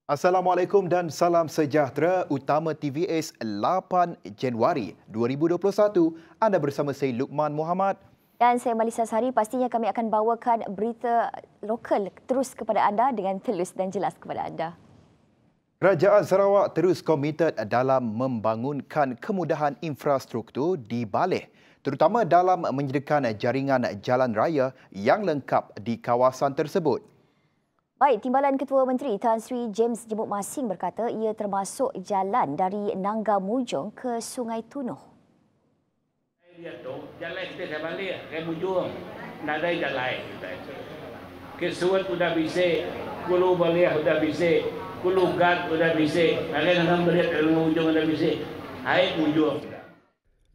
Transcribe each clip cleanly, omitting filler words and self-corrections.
Assalamualaikum dan salam sejahtera. Utama TVS 8 Januari 2021. Anda bersama saya Luqman Muhammad. Dan saya Malisa Sari. Pastinya kami akan bawakan berita lokal terus kepada anda dengan telus dan jelas kepada anda. Kerajaan Sarawak terus komited dalam membangunkan kemudahan infrastruktur di Baleh, terutama dalam menyediakan jaringan jalan raya yang lengkap di kawasan tersebut. Baik, Timbalan Ketua Menteri Tan Sri James Jemuk Masing berkata ia termasuk jalan dari Nangga Mujong ke Sungai Tunoh. Lihat tu, jalan kita dah balik ke Mujong. Nak ada jalan kita. Kesuat sudah bisik, Kulu Baliah sudah bisik, Kulu Gad sudah bisik. Lagi nak balik ke Mujong sudah bisik. Hai Mujong.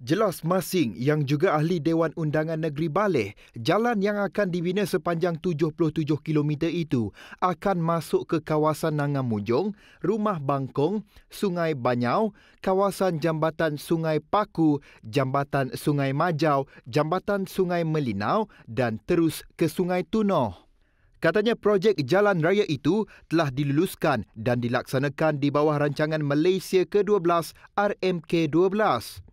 Jelas Masing yang juga ahli Dewan Undangan Negeri Baleh, jalan yang akan dibina sepanjang 77 km itu akan masuk ke kawasan Nangga Mujong, Rumah Bangkong, Sungai Banyau, kawasan Jambatan Sungai Paku, Jambatan Sungai Majau, Jambatan Sungai Melinau dan terus ke Sungai Tunoh. Katanya projek jalan raya itu telah diluluskan dan dilaksanakan di bawah rancangan Malaysia ke-12 RMK-12.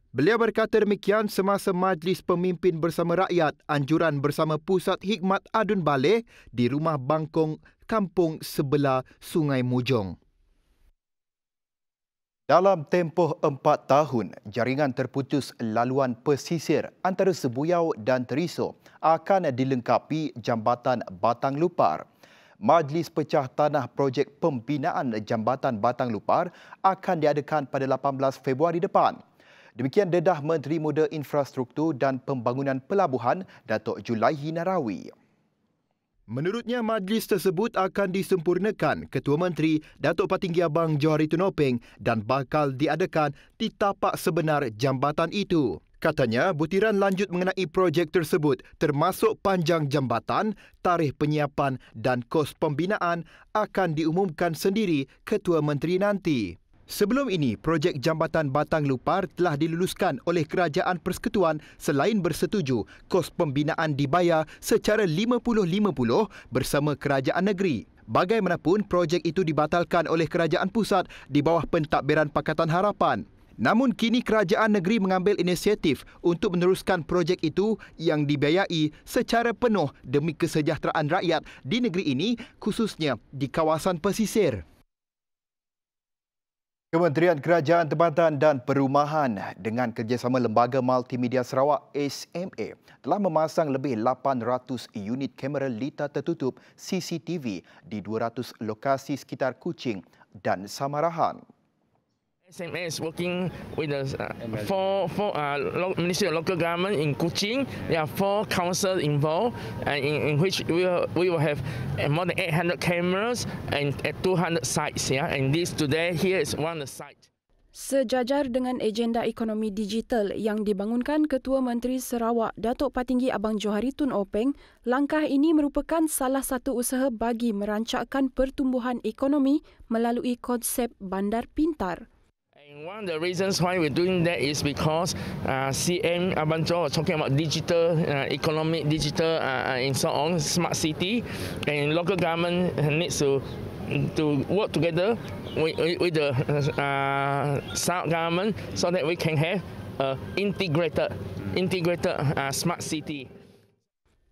Beliau berkata demikian semasa Majlis Pemimpin Bersama Rakyat Anjuran Bersama Pusat Hikmat Adun Baleh di Rumah Bangkong, kampung sebelah Sungai Mujong. Dalam tempoh 4 tahun, jaringan terputus laluan pesisir antara Sebuyau dan Teriso akan dilengkapi Jambatan Batang Lupar. Majlis Pecah Tanah Projek Pembinaan Jambatan Batang Lupar akan diadakan pada 18 Februari depan. Demikian dedah Menteri Muda Infrastruktur dan Pembangunan Pelabuhan, Datuk Julaihi Narawi. Menurutnya, majlis tersebut akan disempurnakan Ketua Menteri Datuk Patinggi Abang Johari Tunopeng dan bakal diadakan di tapak sebenar jambatan itu. Katanya, butiran lanjut mengenai projek tersebut termasuk panjang jambatan, tarikh penyiapan dan kos pembinaan akan diumumkan sendiri Ketua Menteri nanti. Sebelum ini, projek Jambatan Batang Lupar telah diluluskan oleh Kerajaan Persekutuan selain bersetuju kos pembinaan dibayar secara 50-50 bersama Kerajaan Negeri. Bagaimanapun, projek itu dibatalkan oleh Kerajaan Pusat di bawah pentadbiran Pakatan Harapan. Namun kini Kerajaan Negeri mengambil inisiatif untuk meneruskan projek itu yang dibiayai secara penuh demi kesejahteraan rakyat di negeri ini, khususnya di kawasan pesisir. Kementerian Kerajaan Tempatan dan Perumahan dengan kerjasama Lembaga Multimedia Sarawak SMA telah memasang lebih 800 unit kamera litar tertutup CCTV di 200 lokasi sekitar Kuching dan Samarahan. SMA is working with the Ministry of Local Government in Kuching. There are 4 councils involved, in which we will have more than 800 cameras and at 200 sites. Yeah, and this today here is one of the sites. Sejajar dengan agenda ekonomi digital yang dibangunkan Ketua Menteri Sarawak Datuk Patinggi Abang Johari Tun Openg, langkah ini merupakan salah satu usaha bagi merancakkan pertumbuhan ekonomi melalui konsep bandar pintar. And one of the reasons why we're doing that is because CM Abang Johor was talking about digital economic, digital and so on, smart city, and local government needs to work together with the Sarawak government so that we can have integrated smart city.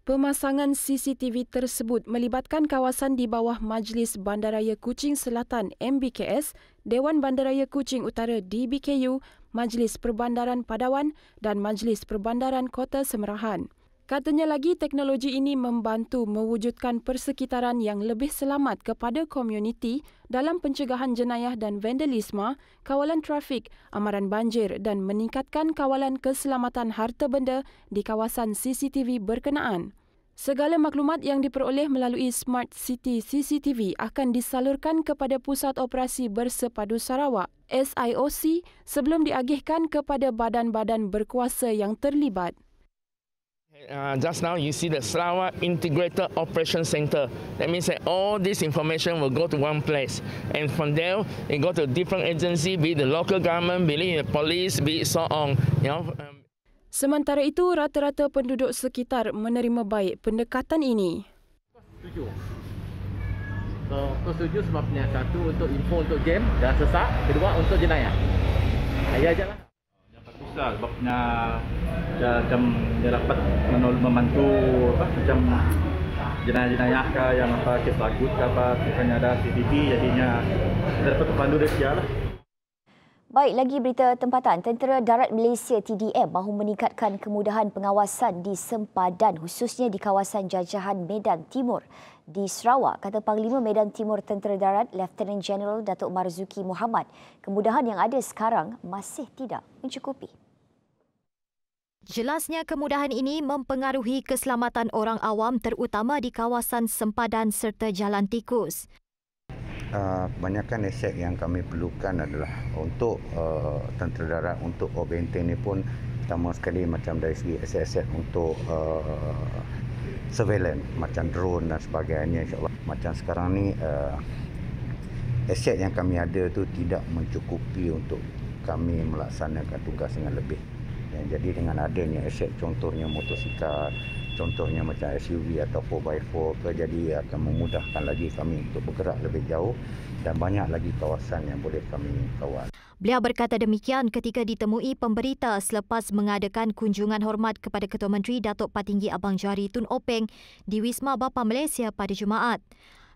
Pemasangan CCTV tersebut melibatkan kawasan di bawah Majlis Bandaraya Kuching Selatan MBKS, Dewan Bandaraya Kuching Utara DBKU, Majlis Perbandaran Padawan dan Majlis Perbandaran Kota Semerahan. Katanya lagi teknologi ini membantu mewujudkan persekitaran yang lebih selamat kepada komuniti dalam pencegahan jenayah dan vandalisme, kawalan trafik, amaran banjir dan meningkatkan kawalan keselamatan harta benda di kawasan CCTV berkenaan. Segala maklumat yang diperoleh melalui Smart City CCTV akan disalurkan kepada Pusat Operasi Bersepadu Sarawak SIOC sebelum diagihkan kepada badan-badan berkuasa yang terlibat. Just now you see the Sarawak Integrated Operation Center. That means that all this information will go to one place, and from there it go to different agency, be it the local government, be it the police, be it so on. Sementara itu, rata-rata penduduk sekitar menerima baik pendekatan ini. So, aku setuju sebabnya satu untuk info untuk game dan sesak, kedua untuk jenayah. Ya aja lah. Yang baguslah sebabnya macam dia dapat membantu macam jenayah-jenayah ke yang kes lagut ke bukannya ada CCTV, jadinya dia dapat membantu dia lah. Baik, lagi berita tempatan. Tentera Darat Malaysia TDM mahu meningkatkan kemudahan pengawasan di sempadan khususnya di kawasan jajahan Medan Timur di Sarawak, kata Panglima Medan Timur Tentera Darat Lieutenant General Datuk Marzuki Muhammad. Kemudahan yang ada sekarang masih tidak mencukupi. Jelasnya kemudahan ini mempengaruhi keselamatan orang awam terutama di kawasan sempadan serta jalan tikus. Kebanyakan aset yang kami perlukan adalah untuk tentera darat, untuk benteng ni pun pertama sekali macam dari segi aset-aset untuk surveillance macam drone dan sebagainya, insyaAllah. Macam sekarang ni aset yang kami ada tu tidak mencukupi untuk kami melaksanakan tugas dengan lebih. Jadi dengan adanya aset contohnya motosikal, contohnya macam SUV atau 4x4 ke, jadi akan memudahkan lagi kami untuk bergerak lebih jauh dan banyak lagi kawasan yang boleh kami kawal. Beliau berkata demikian ketika ditemui pemberita selepas mengadakan kunjungan hormat kepada Ketua Menteri Datuk Patinggi Abang Johari Tun Openg di Wisma Bapa Malaysia pada Jumaat.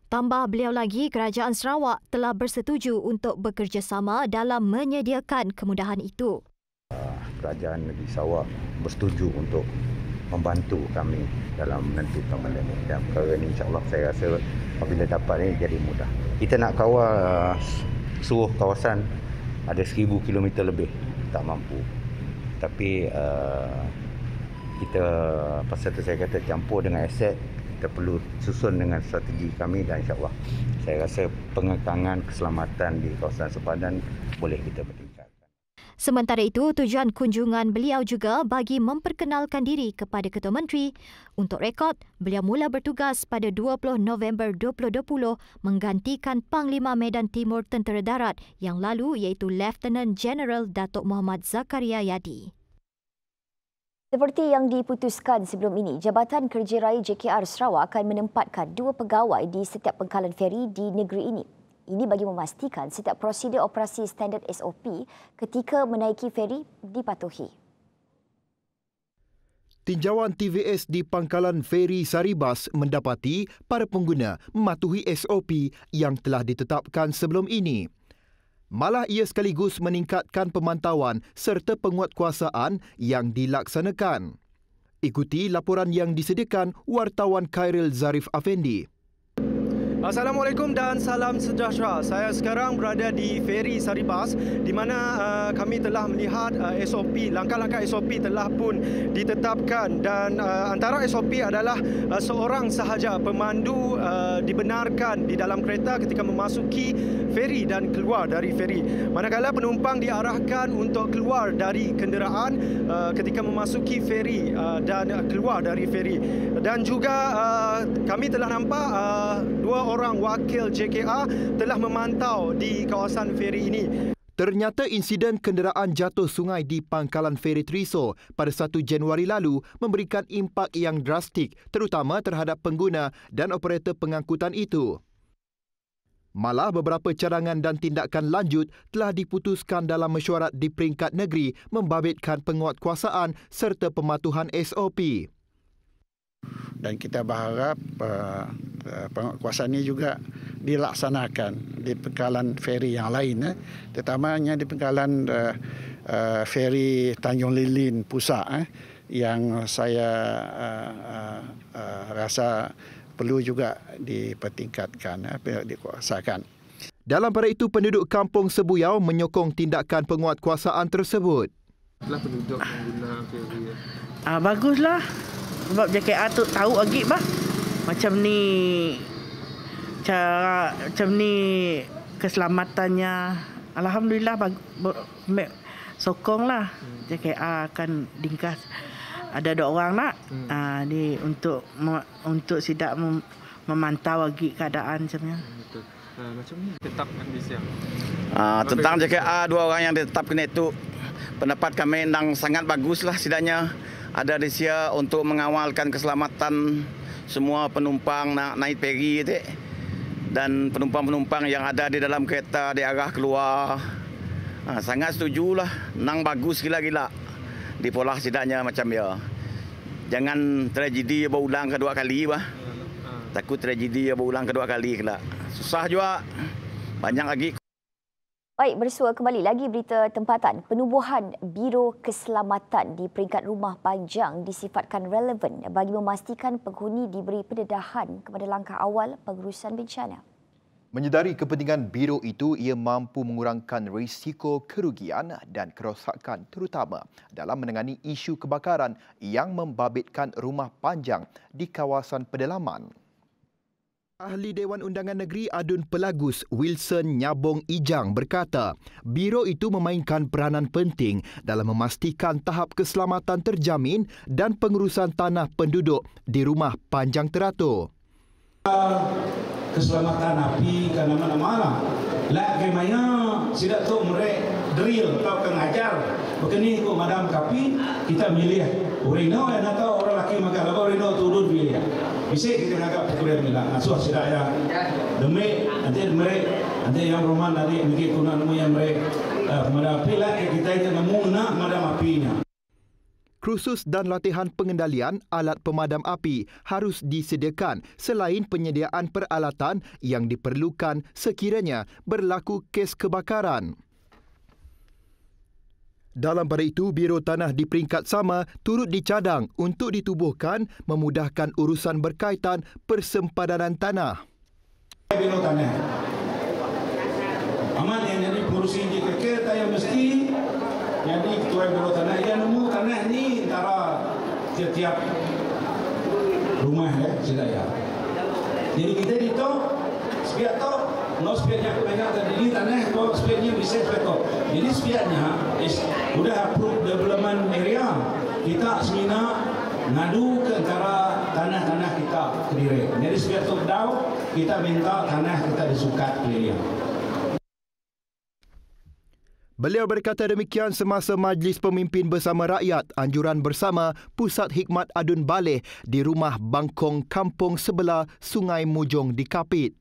Tambah beliau lagi, Kerajaan Sarawak telah bersetuju untuk bekerjasama dalam menyediakan kemudahan itu. Kerajaan Negeri Sarawak bersetuju untuk membantu kami dalam menentukan benda ini. Dan perkara ini insyaAllah saya rasa apabila dapat ini jadi mudah. Kita nak kawal seluruh kawasan ada 1000 km lebih, tak mampu. Tapi kita pasal tu saya kata campur dengan aset, kita perlu susun dengan strategi kami dan insyaAllah saya rasa pengekangan keselamatan di kawasan sempadan boleh kita bertingkat. Sementara itu, tujuan kunjungan beliau juga bagi memperkenalkan diri kepada Ketua Menteri. Untuk rekod, beliau mula bertugas pada 20 November 2020 menggantikan Panglima Medan Timur Tentera Darat yang lalu iaitu Lieutenant General Datuk Muhammad Zakaria Yadi. Seperti yang diputuskan sebelum ini, Jabatan Kerja Raya JKR Sarawak akan menempatkan 2 pegawai di setiap pangkalan feri di negeri ini. Ini bagi memastikan setiap prosedur operasi standard SOP ketika menaiki feri dipatuhi. Tinjauan TVS di pangkalan feri Saribas mendapati para pengguna mematuhi SOP yang telah ditetapkan sebelum ini. Malah ia sekaligus meningkatkan pemantauan serta penguatkuasaan yang dilaksanakan. Ikuti laporan yang disediakan wartawan Khairil Zarif Afendi. Assalamualaikum dan salam sejahtera. Saya sekarang berada di feri Saribas di mana kami telah melihat SOP, langkah-langkah SOP telah pun ditetapkan dan antara SOP adalah seorang sahaja pemandu dibenarkan di dalam kereta ketika memasuki feri dan keluar dari feri. Manakala penumpang diarahkan untuk keluar dari kenderaan ketika memasuki feri dan keluar dari feri. Dan juga kami telah nampak 2 orang wakil JKR telah memantau di kawasan feri ini. Ternyata insiden kenderaan jatuh sungai di pangkalan feri Triso pada 1 Januari lalu memberikan impak yang drastik terutama terhadap pengguna dan operator pengangkutan itu. Malah beberapa cadangan dan tindakan lanjut telah diputuskan dalam mesyuarat di peringkat negeri membabitkan penguatkuasaan serta pematuhan SOP. Dan kita berharap penguatkuasaan ini juga dilaksanakan di pangkalan feri yang lain, terutamanya di pangkalan feri Tanjung Lilin Pusat yang saya rasa perlu juga dipertingkatkan, dikuasakan. Dalam pada itu, penduduk kampung Sebuyau menyokong tindakan penguatkuasaan tersebut. Lah penduduk mengguna feri. Baguslah. Sebab JKR tu tahu lagi bah. Macam ni cara macam ni keselamatannya. Alhamdulillah sokonglah JKR akan ringkas. Ada 2 orang nak. Ni untuk sidak memantau lagi keadaan macam ni. Betul. Macam ni tetapkan di siang. Tentang JKR 2 orang yang ditetapkan itu, pendapat kami yang sangat baguslah setidaknya ada di sini untuk mengawalkan keselamatan semua penumpang nak naik feri itu. dan penumpang-penumpang yang ada di dalam kereta di arah keluar. Sangat setujulah, nang bagus gila-gila. Dipolah sidaknya macam ya. Jangan tragedi berulang kedua kali bah. Takut tragedi berulang kedua kali kelak. Susah juga. Banyak lagi. Baik, bersua kembali lagi berita tempatan. Penubuhan Biro Keselamatan di peringkat rumah panjang disifatkan relevan bagi memastikan penghuni diberi pendedahan kepada langkah awal pengurusan bencana. Menyedari kepentingan biro itu, ia mampu mengurangkan risiko kerugian dan kerosakan terutama dalam menangani isu kebakaran yang membabitkan rumah panjang di kawasan pedalaman. Ahli Dewan Undangan Negeri Adun Pelagus Wilson Nyabong Ijang berkata, biro itu memainkan peranan penting dalam memastikan tahap keselamatan terjamin dan pengurusan tanah penduduk di rumah panjang teratur. Keselamatan api ke mana-mana. Lah kemanya sidak tu merek drill atau pengajar. Begini ko madam kapi kita milih urino dan atau orang laki makan apa urino turun pilih. Bisa kita agak pekerjaan bilang asuh sidak ya. Demi nanti merek nanti yang roman nanti mungkin kuna nemu yang merek madam api lah kita itu nemu nak madam apinya. Kursus dan latihan pengendalian alat pemadam api harus disediakan selain penyediaan peralatan yang diperlukan sekiranya berlaku kes kebakaran. Dalam pada itu, Biro Tanah di peringkat sama turut dicadang untuk ditubuhkan memudahkan urusan berkaitan persempadanan tanah. Biro Tanah. Amat yang jadi pengurusi di kereta yang mesti jadi ketua Biro Tanah yang nemu tanah ni antara tiap-tiap rumah sudah ya. Jadi kita itu sepiat tu, no sepiatnya banyak tadi tanah tu sepiatnya bisa betul. Jadi sepiatnya sudah approve development area. Kita semina ngadu ke antara tanah-tanah kita Kediri. Jadi sepiat tu dau kita minta tanah kita disukat area. Beliau berkata demikian semasa Majlis Pemimpin Bersama Rakyat Anjuran Bersama Pusat Hikmat Adun Baleh di rumah Bangkong Kampung Sebelah Sungai Mujong di Kapit.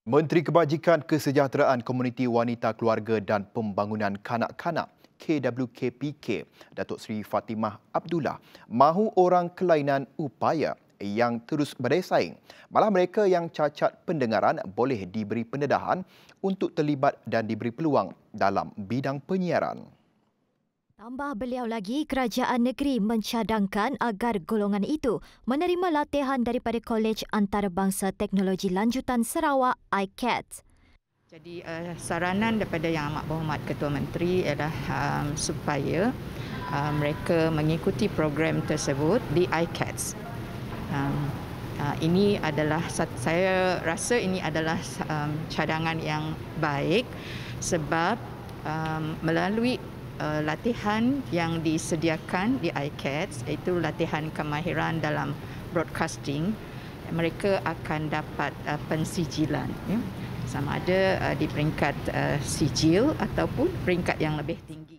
Menteri Kebajikan Kesejahteraan Komuniti Wanita Keluarga dan Pembangunan Kanak-Kanak KWKPK Datuk Seri Fatimah Abdullah mahu orang kelainan upaya yang terus berdaya saing. Malah mereka yang cacat pendengaran boleh diberi pendedahan untuk terlibat dan diberi peluang dalam bidang penyiaran. Tambah beliau lagi, kerajaan negeri mencadangkan agar golongan itu menerima latihan daripada Kolej Antarabangsa Teknologi Lanjutan Sarawak ICAT. Jadi saranan daripada Yang Amat Berhormat Ketua Menteri ialah supaya mereka mengikuti program tersebut di ICAT. Ini adalah, saya rasa ini adalah cadangan yang baik sebab melalui latihan yang disediakan di ICAT, iaitu latihan kemahiran dalam broadcasting, mereka akan dapat pensijilan, ya, sama ada di peringkat sijil ataupun peringkat yang lebih tinggi.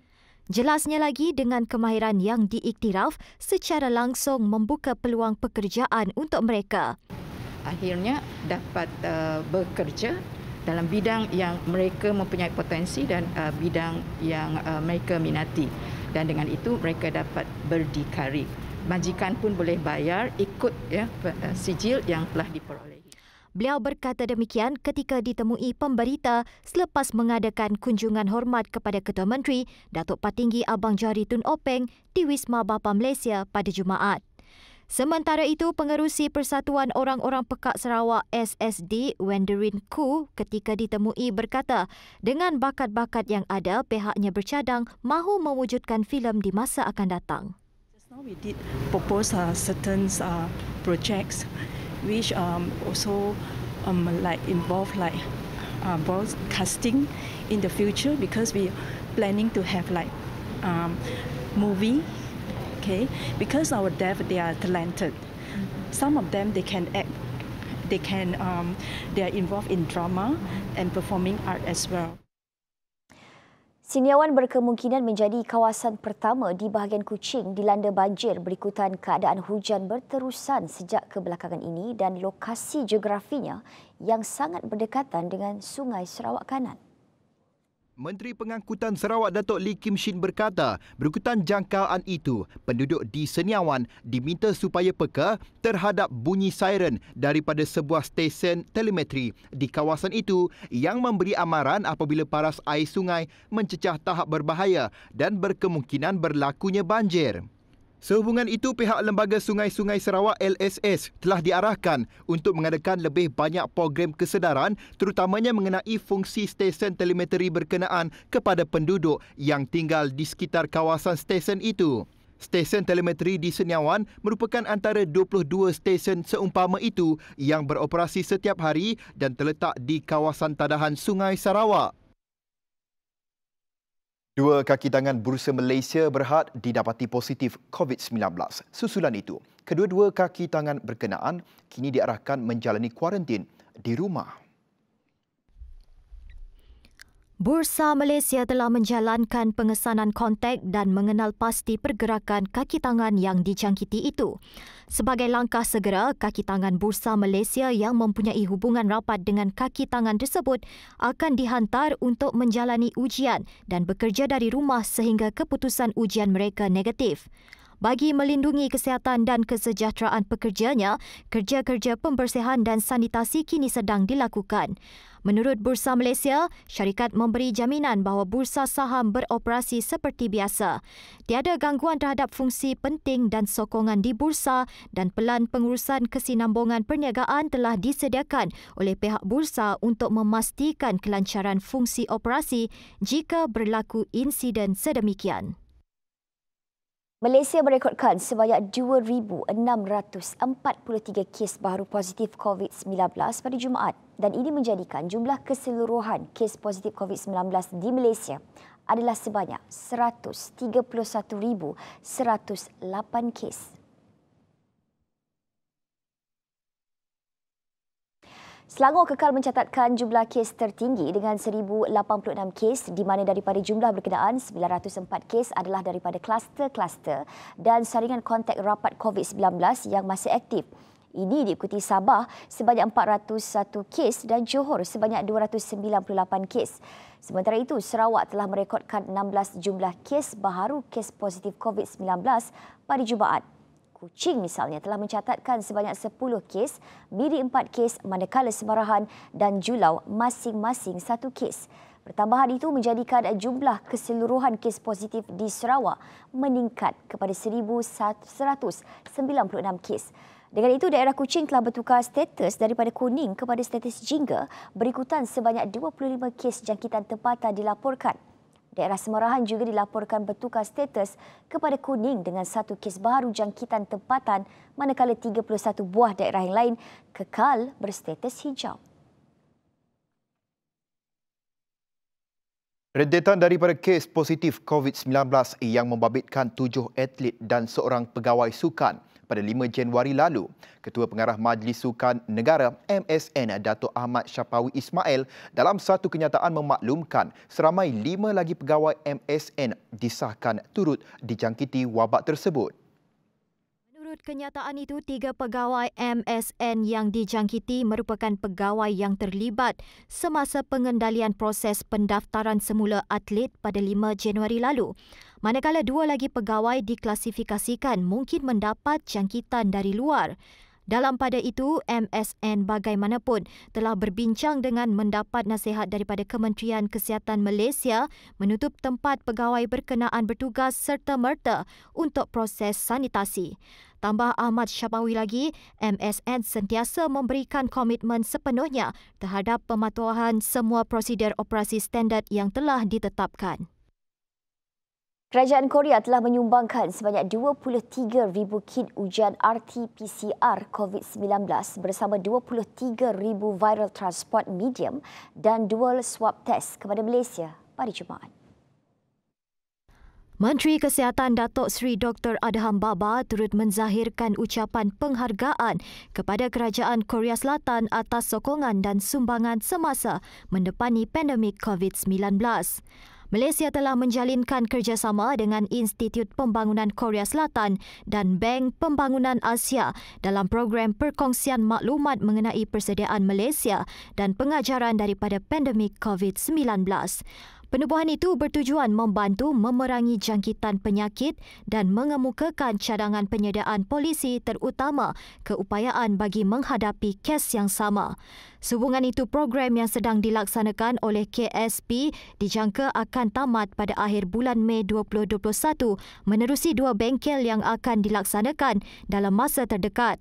Jelasnya lagi, dengan kemahiran yang diiktiraf secara langsung membuka peluang pekerjaan untuk mereka. Akhirnya dapat bekerja dalam bidang yang mereka mempunyai potensi dan bidang yang mereka minati. Dan dengan itu mereka dapat berdikari. Majikan pun boleh bayar ikut ya sijil yang telah diperoleh. Beliau berkata demikian ketika ditemui pemberita selepas mengadakan kunjungan hormat kepada Ketua Menteri Datuk Patinggi Abang Johari Tun Openg di Wisma Bapa Malaysia pada Jumaat. Sementara itu, Pengerusi Persatuan Orang-Orang Pekak Sarawak SSD Wenderin Khoo ketika ditemui berkata dengan bakat-bakat yang ada, pihaknya bercadang mahu mewujudkan filem di masa akan datang. We did propose certain projects which also like involve like broadcasting in the future, because we planning to have like movie, okay, because our deaf they are talented. Some of them they can act, they are involved in drama and performing art as well. Siniawan berkemungkinan menjadi kawasan pertama di bahagian Kuching dilanda banjir berikutan keadaan hujan berterusan sejak kebelakangan ini dan lokasi geografinya yang sangat berdekatan dengan Sungai Sarawak Kanan. Menteri Pengangkutan Sarawak Datuk Lee Kim Shin berkata, berikutan jangkaan itu, penduduk di Seniawan diminta supaya peka terhadap bunyi siren daripada sebuah stesen telemetri di kawasan itu yang memberi amaran apabila paras air sungai mencecah tahap berbahaya dan berkemungkinan berlakunya banjir. Sehubungan itu, pihak Lembaga Sungai-Sungai Sarawak LSS telah diarahkan untuk mengadakan lebih banyak program kesedaran terutamanya mengenai fungsi stesen telemetri berkenaan kepada penduduk yang tinggal di sekitar kawasan stesen itu. Stesen telemetri di Seniawan merupakan antara 22 stesen seumpama itu yang beroperasi setiap hari dan terletak di kawasan tadahan Sungai Sarawak. Dua kaki tangan Bursa Malaysia Berhad didapati positif COVID-19. Susulan itu, kedua-dua kaki tangan berkenaan kini diarahkan menjalani kuarantin di rumah. Bursa Malaysia telah menjalankan pengesanan kontak dan mengenal pasti pergerakan kaki tangan yang dijangkiti itu. Sebagai langkah segera, kaki tangan Bursa Malaysia yang mempunyai hubungan rapat dengan kaki tangan tersebut akan dihantar untuk menjalani ujian dan bekerja dari rumah sehingga keputusan ujian mereka negatif. Bagi melindungi kesihatan dan kesejahteraan pekerjanya, kerja-kerja pembersihan dan sanitasi kini sedang dilakukan. Menurut Bursa Malaysia, syarikat memberi jaminan bahawa bursa saham beroperasi seperti biasa. Tiada gangguan terhadap fungsi penting dan sokongan di bursa dan pelan pengurusan kesinambungan perniagaan telah disediakan oleh pihak bursa untuk memastikan kelancaran fungsi operasi jika berlaku insiden sedemikian. Malaysia merekodkan sebanyak 2,643 kes baru positif COVID-19 pada Jumaat dan ini menjadikan jumlah keseluruhan kes positif COVID-19 di Malaysia adalah sebanyak 131,108 kes. Selangor kekal mencatatkan jumlah kes tertinggi dengan 1,086 kes di mana daripada jumlah berkenaan 904 kes adalah daripada kluster-kluster dan saringan kontak rapat COVID-19 yang masih aktif. Ini diikuti Sabah sebanyak 401 kes dan Johor sebanyak 298 kes. Sementara itu, Sarawak telah merekodkan 16 jumlah kes baharu kes positif COVID-19 pada Jumaat. Kuching misalnya telah mencatatkan sebanyak 10 kes, Miri 4 kes, manakala Semarahan dan Julau masing-masing 1 kes. Pertambahan itu menjadikan jumlah keseluruhan kes positif di Sarawak meningkat kepada 1,196 kes. Dengan itu, daerah Kuching telah bertukar status daripada kuning kepada status jingga berikutan sebanyak 25 kes jangkitan tempatan dilaporkan. Daerah Semarahan juga dilaporkan bertukar status kepada kuning dengan 1 kes baru jangkitan tempatan manakala 31 buah daerah yang lain kekal berstatus hijau. Rentetan daripada kes positif COVID-19 yang membabitkan 7 atlet dan seorang pegawai sukan pada 5 Januari lalu, Ketua Pengarah Majlis Sukan Negara MSN Datuk Ahmad Syapawi Ismail dalam satu kenyataan memaklumkan seramai 5 lagi pegawai MSN disahkan turut dijangkiti wabak tersebut. Menurut kenyataan itu, 3 pegawai MSN yang dijangkiti merupakan pegawai yang terlibat semasa pengendalian proses pendaftaran semula atlet pada 5 Januari lalu. Manakala 2 lagi pegawai diklasifikasikan mungkin mendapat jangkitan dari luar. Dalam pada itu, MSN bagaimanapun telah berbincang dengan mendapat nasihat daripada Kementerian Kesihatan Malaysia menutup tempat pegawai berkenaan bertugas serta-merta untuk proses sanitasi. Tambah Ahmad Syapawi lagi, MSN sentiasa memberikan komitmen sepenuhnya terhadap pematuhan semua prosedur operasi standard yang telah ditetapkan. Kerajaan Korea telah menyumbangkan sebanyak 23,000 kit ujian RT-PCR COVID-19 bersama 23,000 viral transport medium dan dual swab test kepada Malaysia pada Jumaat. Menteri Kesihatan Datuk Seri Dr. Adham Baba turut menzahirkan ucapan penghargaan kepada Kerajaan Korea Selatan atas sokongan dan sumbangan semasa mendepani pandemik COVID-19. Malaysia telah menjalinkan kerjasama dengan Institut Pembangunan Korea Selatan dan Bank Pembangunan Asia dalam program perkongsian maklumat mengenai persediaan Malaysia dan pengajaran daripada pandemik COVID-19. Penubuhan itu bertujuan membantu memerangi jangkitan penyakit dan mengemukakan cadangan penyediaan polisi terutama keupayaan bagi menghadapi kes yang sama. Sehubungan itu, program yang sedang dilaksanakan oleh KSP dijangka akan tamat pada akhir bulan Mei 2021 menerusi 2 bengkel yang akan dilaksanakan dalam masa terdekat.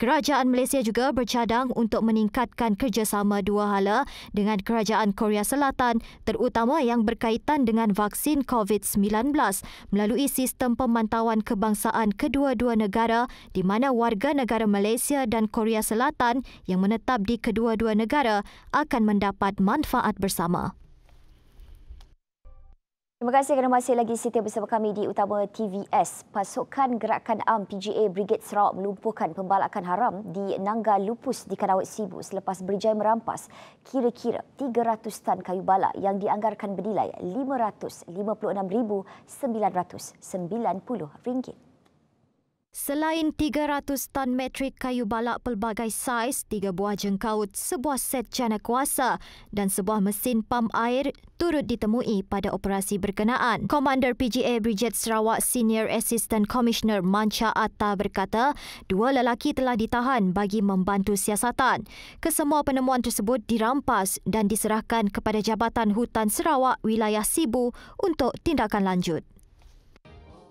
Kerajaan Malaysia juga bercadang untuk meningkatkan kerjasama dua hala dengan Kerajaan Korea Selatan terutama yang berkaitan dengan vaksin COVID-19 melalui sistem pemantauan kebangsaan kedua-dua negara di mana warga negara Malaysia dan Korea Selatan yang menetap di kedua-dua negara akan mendapat manfaat bersama. Terima kasih kerana masih lagi setia bersama kami di Utama TVS. Pasukan Gerakan Am PGA Brigade Sarawak melumpuhkan pembalakan haram di Nangga Lupus di Karawat Sibu selepas berjaya merampas kira-kira 300 tan kayu balak yang dianggarkan bernilai RM556,990. Selain 300 tan metrik kayu balak pelbagai saiz, 3 buah jengkaut, sebuah set jana kuasa dan sebuah mesin pam air turut ditemui pada operasi berkenaan. Komander PGA Brigade Sarawak Senior Assistant Commissioner Mancha Atta berkata, 2 lelaki telah ditahan bagi membantu siasatan. Kesemua penemuan tersebut dirampas dan diserahkan kepada Jabatan Hutan Sarawak Wilayah Sibu untuk tindakan lanjut.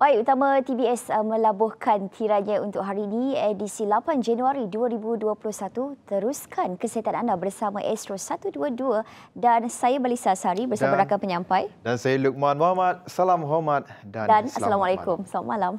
Baik, Utama TVS melabuhkan tiranya untuk hari ini, edisi 8 Januari 2021. Teruskan kesihatan anda bersama Astro 122 dan saya Balisa Sari bersama rakan penyampai. Dan saya Luqman Muhammad. Salam hormat dan Assalamualaikum. Selamat malam.